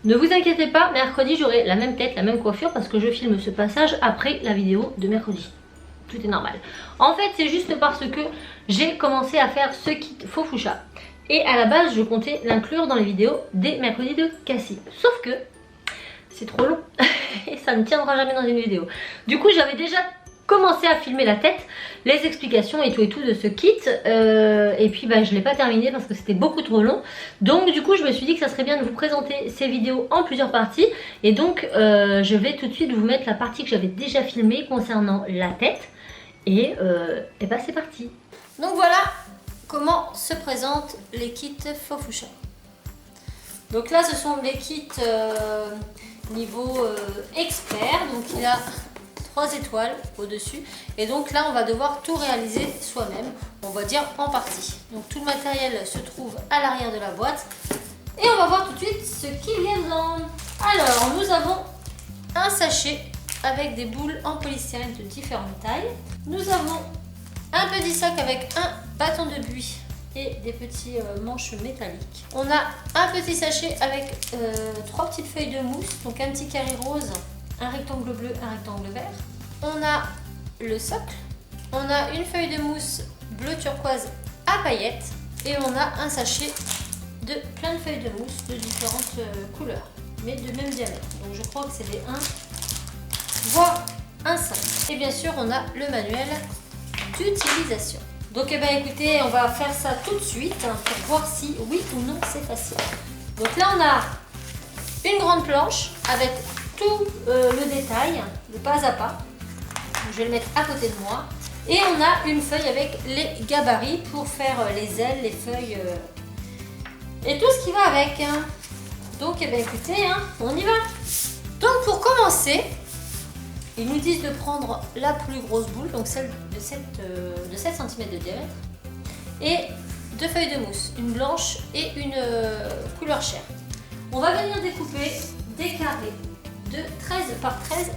Ne vous inquiétez pas, mercredi j'aurai la même tête, la même coiffure parce que je filme ce passage après la vidéo de mercredi. Tout est normal. En fait, c'est juste parce que j'ai commencé à faire ce kit faux fuchsia. Et à la base, je comptais l'inclure dans les vidéos des mercredis de Cassie. Sauf que c'est trop long et ça ne tiendra jamais dans une vidéo. Du coup, j'avais déjà commencé à filmer la tête, les explications et tout de ce kit. Et puis, je ne l'ai pas terminé parce que c'était beaucoup trop long. Donc, du coup, je me suis dit que ça serait bien de vous présenter ces vidéos en plusieurs parties. Et donc, je vais tout de suite vous mettre la partie que j'avais déjà filmée concernant la tête. Et c'est parti. Donc voilà comment se présentent les kits faux fuchsia. Donc là ce sont les kits niveau expert. Donc il a 3 étoiles au dessus. Et donc là on va devoir tout réaliser soi-même. On va dire en partie. Donc tout le matériel se trouve à l'arrière de la boîte. Et on va voir tout de suite ce qu'il y a dedans. Alors nous avons un sachet avec des boules en polystyrène de différentes tailles. Nous avons un petit sac avec un bâton de buis et des petits manches métalliques. On a un petit sachet avec 3 petites feuilles de mousse, donc un petit carré rose, un rectangle bleu, un rectangle vert. On a le socle, on a une feuille de mousse bleu turquoise à paillettes et on a un sachet de plein de feuilles de mousse de différentes couleurs, mais de même diamètre. Donc je crois que c'est des 1 voire un 5. Et bien sûr on a le manuel d'utilisation. Donc écoutez, on va faire ça tout de suite pour voir si oui ou non c'est facile. Donc là on a une grande planche avec tout le détail, le pas à pas. Je vais le mettre à côté de moi. Et on a une feuille avec les gabarits pour faire les ailes, les feuilles et tout ce qui va avec. Donc écoutez, on y va. Donc pour commencer, ils nous disent de prendre la plus grosse boule, donc celle de 7 cm de diamètre, et 2 feuilles de mousse, une blanche et une couleur chair. On va venir découper des carrés de 13 par 13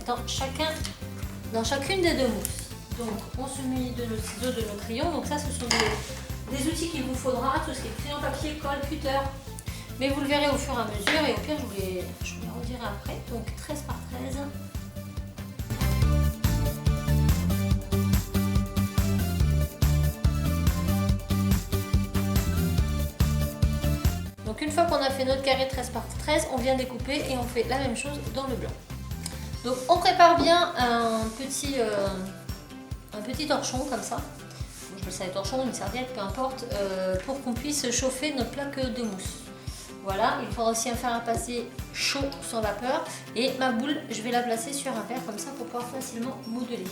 dans chacune des 2 mousses. Donc on se munit de nos ciseaux, de nos crayons, donc ça ce sont des outils qu'il vous faudra, tout ce qui est crayon, papier, colle, cutter. Mais vous le verrez au fur et à mesure et au pire je vous les redirai après. Donc 13 par 13. Donc une fois qu'on a fait notre carré 13 par 13, on vient découper et on fait la même chose dans le blanc. Donc on prépare bien un petit torchon comme ça. Je appelle ça un torchon, une serviette, peu importe, pour qu'on puisse chauffer notre plaque de mousse. Voilà, il faudra aussi faire un passé chaud sans vapeur. Et ma boule, je vais la placer sur un verre comme ça pour pouvoir facilement modeler.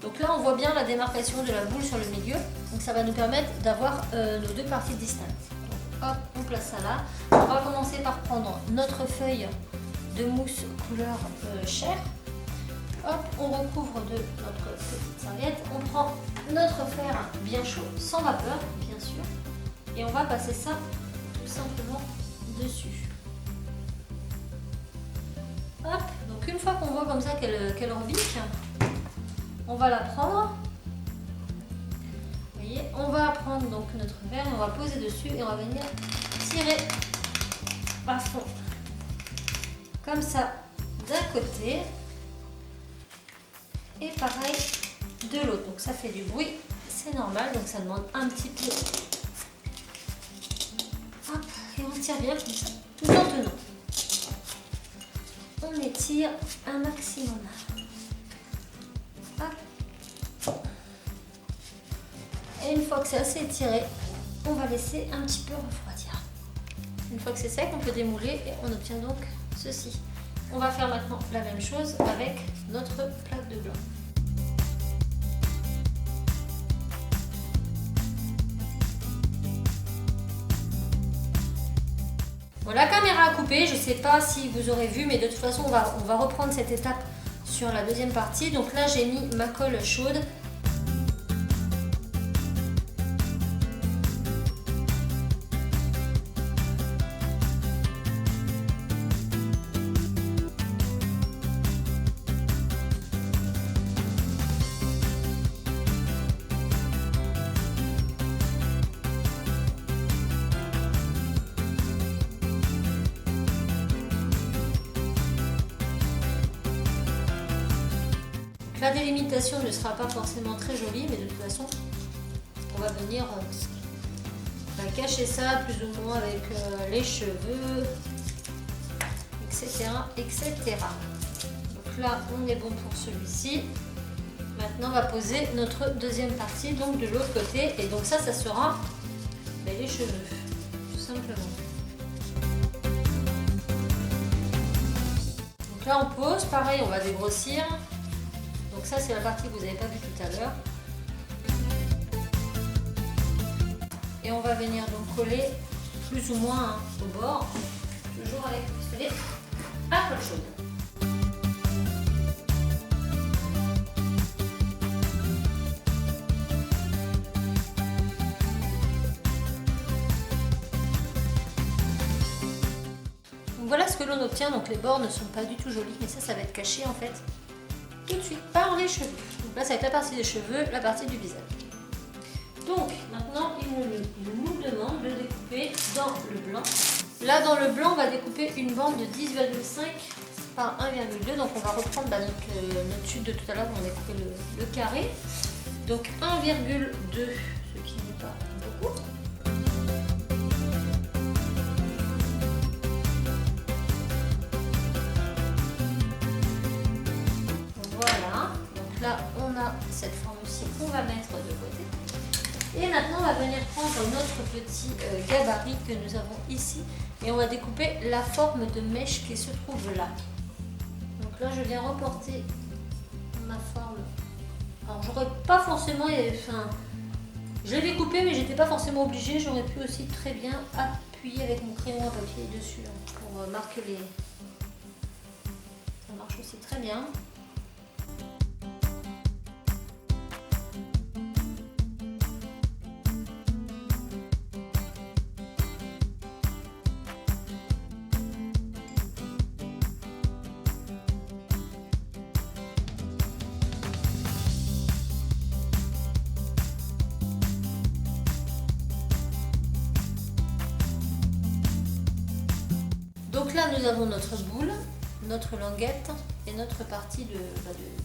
Donc là on voit bien la démarcation de la boule sur le milieu. Donc ça va nous permettre d'avoir nos 2 parties distinctes. Hop, on place ça là. On va commencer par prendre notre feuille de mousse couleur chair. Hop, on recouvre de notre petite serviette. On prend notre fer bien chaud, sans vapeur, bien sûr. Et on va passer ça tout simplement dessus. Hop, donc une fois qu'on voit comme ça qu'elle rebique, on va la prendre. On va prendre donc notre verre et on va poser dessus et on va venir tirer à fond comme ça d'un côté et pareil de l'autre. Donc ça fait du bruit, c'est normal, donc ça demande un petit peu. Hop, et on tire bien comme ça, tout en tenant. On étire un maximum. Hop. Et une fois que c'est assez étiré, on va laisser un petit peu refroidir. Une fois que c'est sec, on peut démouler et on obtient donc ceci. On va faire maintenant la même chose avec notre plaque de blanc. Bon, la caméra a coupé, je ne sais pas si vous aurez vu, mais de toute façon on va reprendre cette étape sur la deuxième partie. Donc là j'ai mis ma colle chaude. la délimitation ne sera pas forcément très jolie, mais de toute façon, on va venir cacher ça plus ou moins avec les cheveux, etc., etc. Donc là, on est bon pour celui-ci. Maintenant, on va poser notre deuxième partie, donc de l'autre côté. Et donc ça sera les cheveux, tout simplement. Donc là, on pose. Pareil, on va dégrossir. Donc ça, c'est la partie que vous n'avez pas vue tout à l'heure. Et on va venir donc coller plus ou moins au bord, toujours avec le pistolet à colle chaude. Donc voilà ce que l'on obtient. Donc les bords ne sont pas du tout jolis, mais ça va être caché en fait tout de suite par les cheveux. Donc là, ça va être la partie des cheveux, la partie du visage. Donc maintenant, il nous demande de découper dans le blanc. Là, dans le blanc, on va découper une bande de 10,5 par 1,2. Donc on va reprendre notre chute de tout à l'heure où on a découpé le carré. Donc 1,2, ce qui n'est pas beaucoup. Voilà. Donc là, on a cette forme-ci qu'on va mettre de côté. Et maintenant, on va venir prendre notre petit gabarit que nous avons ici et on va découper la forme de mèche qui se trouve là. Donc là, je viens reporter ma forme. Alors, j'aurais pas forcément, je l'ai découpé, mais j'étais pas forcément obligée. J'aurais pu aussi très bien appuyer avec mon crayon à papier dessus pour marquer les. Ça marche aussi très bien. Donc là, nous avons notre boule, notre languette et notre partie de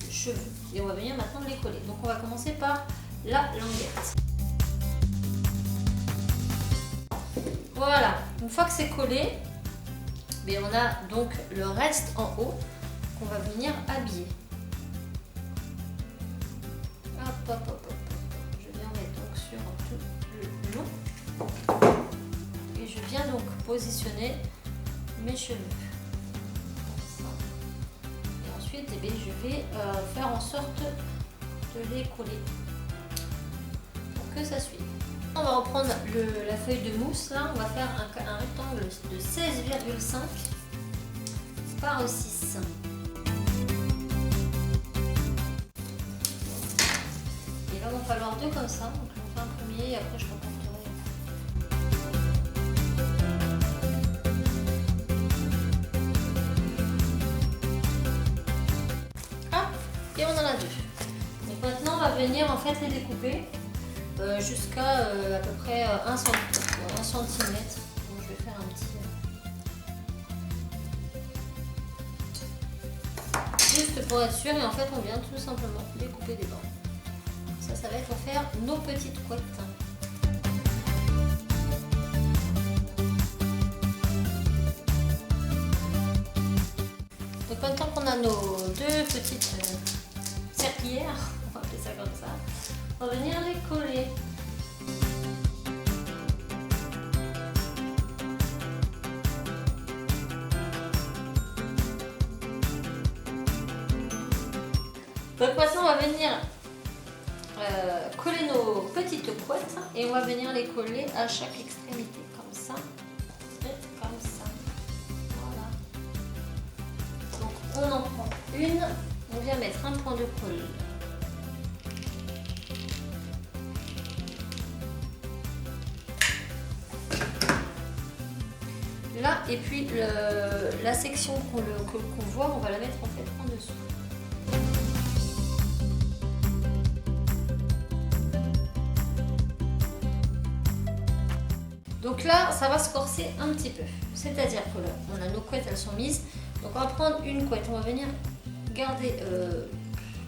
cheveux. Et on va venir maintenant les coller. Donc on va commencer par la languette. Voilà, une fois que c'est collé, on a donc le reste en haut qu'on va venir habiller. Hop, hop, hop, hop. Je viens mettre donc sur tout le long. Et je viens donc positionner mes cheveux. Comme ça. Et ensuite, je vais faire en sorte de les coller pour que ça suive. On va reprendre la feuille de mousse. Là, on va faire un rectangle de 16,5 par 6. Et là, il va falloir deux comme ça. Donc, on fait un premier et après, je reporterai. Et on en a deux. Donc maintenant on va venir en fait les découper jusqu'à à peu près 1 cm. Donc je vais faire un petit. Juste pour être sûr, et en fait on vient tout simplement découper des bandes. Ça va être pour faire nos petites couettes. Donc maintenant qu'on a nos deux petites serpillières, on va appeler ça comme ça, on va venir les coller. Donc maintenant on va venir coller nos petites couettes et on va venir les coller à chaque extrémité comme ça et comme ça. Voilà. Donc on en prend une, on vient mettre un point de colle. Là et puis la section qu'on voit, on va la mettre en fait en dessous. Donc là, ça va se corser un petit peu. C'est-à-dire que là, on a nos couettes, elles sont mises. Donc on va prendre une couette, on va venir garder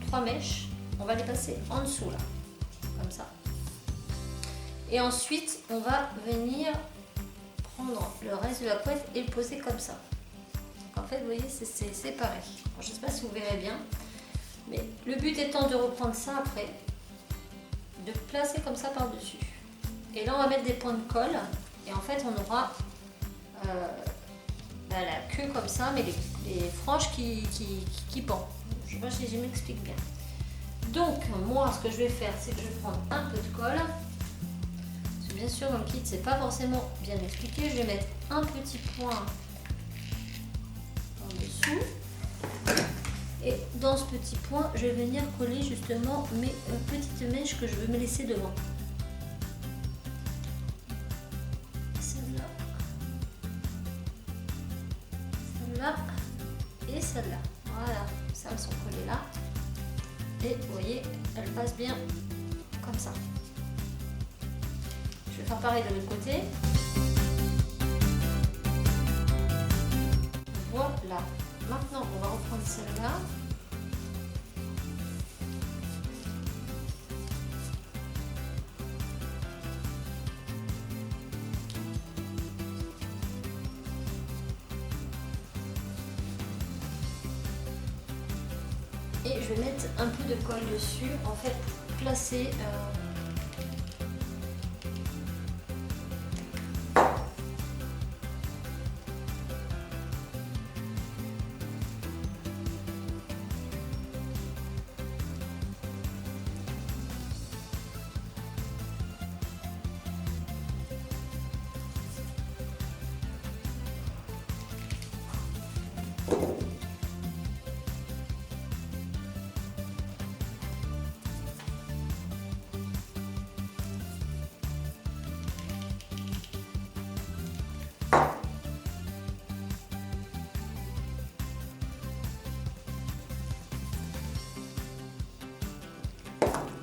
3 mèches, on va les passer en dessous là, comme ça. Et ensuite, on va venir prendre le reste de la couette et le poser comme ça. Donc en fait, vous voyez, c'est séparé. Alors, je ne sais pas si vous verrez bien, mais le but étant de reprendre ça après, de placer comme ça par-dessus. Et là, on va mettre des points de colle. Et en fait, on aura la queue comme ça, mais les franges qui pendent. Je sais pas si je m'explique bien. Donc, moi, ce que je vais faire, c'est que je vais prendre un peu de colle. Parce que bien sûr, dans le kit, c'est pas forcément bien expliqué. Je vais mettre un petit point en dessous. Et dans ce petit point, je vais venir coller justement mes petites mèches que je veux me laisser devant. Celle-là. Celle-là. Et celle-là. Voilà, ça, elles sont collées là. Et vous voyez, elles passent bien comme ça. Je vais faire pareil de l'autre côté. Voilà. Maintenant, on va reprendre celle-là. Et je vais mettre un peu de colle dessus, en fait, pour placer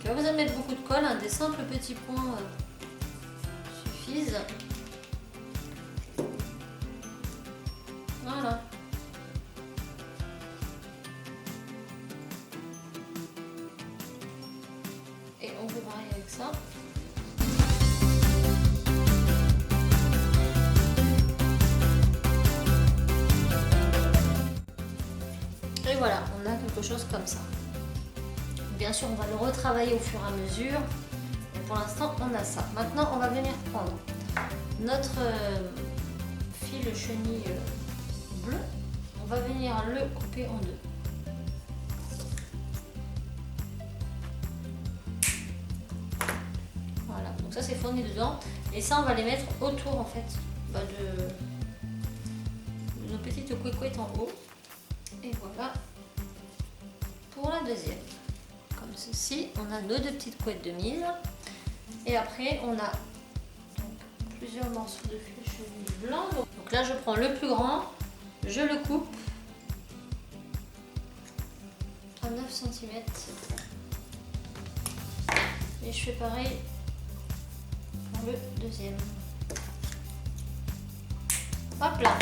pas besoin de mettre beaucoup de colle, hein, des simples petits points suffisent. Voilà. Et on peut varier avec ça. Et voilà, on a quelque chose comme ça. Bien sûr, on va le retravailler au fur et à mesure. Et pour l'instant, on a ça. Maintenant, on va venir prendre notre fil chenille bleu. On va venir le couper en deux. Voilà, donc ça c'est fourni dedans. Et ça, on va les mettre autour en fait de nos petites couettes en haut. Et voilà pour la deuxième. Comme ceci, on a nos deux petites couettes de mise. Et après, on a donc plusieurs morceaux de fil chenille blanc. Donc là, je prends le plus grand, je le coupe à 9 cm. Et je fais pareil pour le deuxième. Hop là.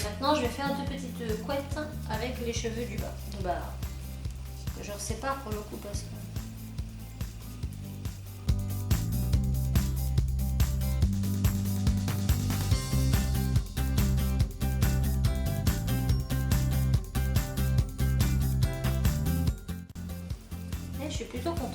Maintenant, je vais faire deux petites couettes avec les cheveux du bas. Que je sépare pour le coup parce que... Et je suis plutôt contente.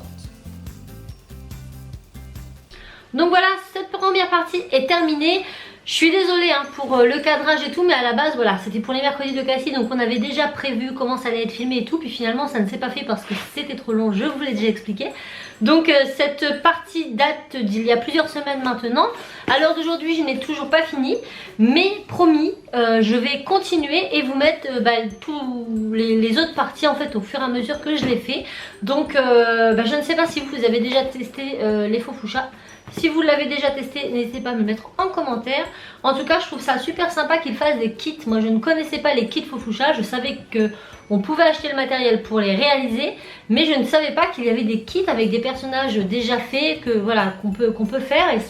Donc voilà, cette première partie est terminée. Je suis désolée hein, pour le cadrage et tout, mais à la base voilà, c'était pour les mercredis de Cassie, donc on avait déjà prévu comment ça allait être filmé et tout, puis finalement ça ne s'est pas fait parce que c'était trop long, je vous l'ai déjà expliqué. Donc cette partie date d'il y a plusieurs semaines maintenant. À l'heure d'aujourd'hui, je n'ai toujours pas fini, mais promis, je vais continuer et vous mettre tous les autres parties en fait au fur et à mesure que je les fais. Donc je ne sais pas si vous avez déjà testé les faux fuchsia. Si vous l'avez déjà testé, n'hésitez pas à me mettre en commentaire. En tout cas, je trouve ça super sympa qu'ils fassent des kits. Moi, je ne connaissais pas les kits faux fuchsia. Je savais que On pouvait acheter le matériel pour les réaliser, mais je ne savais pas qu'il y avait des kits avec des personnages déjà faits que voilà qu'on peut faire. Et je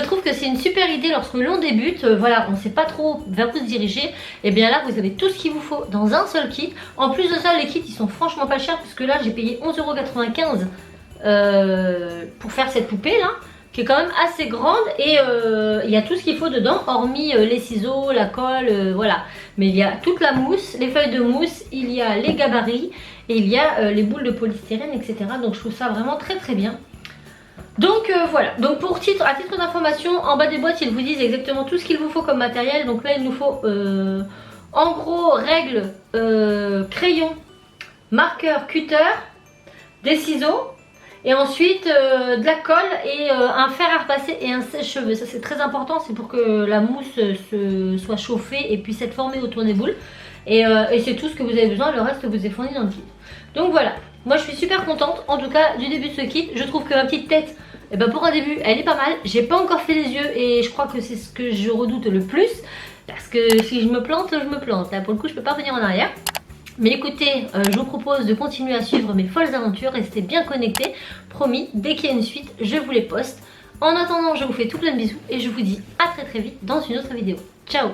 trouve que c'est une super idée lorsque l'on débute. Voilà, on ne sait pas trop vers où se diriger. Et bien là, vous avez tout ce qu'il vous faut dans un seul kit. En plus de ça, les kits ils sont franchement pas chers puisque là j'ai payé 11,95 € pour faire cette poupée là, qui est quand même assez grande, et il y a tout ce qu'il faut dedans hormis les ciseaux, la colle, voilà. Mais il y a toute la mousse, les feuilles de mousse, il y a les gabarits et il y a les boules de polystyrène, etc. Donc je trouve ça vraiment très très bien. Donc voilà, donc à titre d'information, en bas des boîtes ils vous disent exactement tout ce qu'il vous faut comme matériel. Donc là il nous faut en gros règles, crayon, marqueur, cutter, des ciseaux. Et ensuite de la colle et un fer à repasser et un sèche-cheveux. Ça c'est très important, c'est pour que la mousse soit chauffée et puisse être formée autour des boules. Et c'est tout ce que vous avez besoin, le reste vous est fourni dans le kit. Donc voilà, moi je suis super contente en tout cas du début de ce kit. Je trouve que ma petite tête, eh ben, pour un début elle est pas mal. J'ai pas encore fait les yeux et je crois que c'est ce que je redoute le plus. Parce que si je me plante, je me plante. Là pour le coup je peux pas revenir en arrière. Mais écoutez, je vous propose de continuer à suivre mes folles aventures, restez bien connectés. Promis, dès qu'il y a une suite, je vous les poste. En attendant, je vous fais tout plein de bisous et je vous dis à très très vite dans une autre vidéo. Ciao!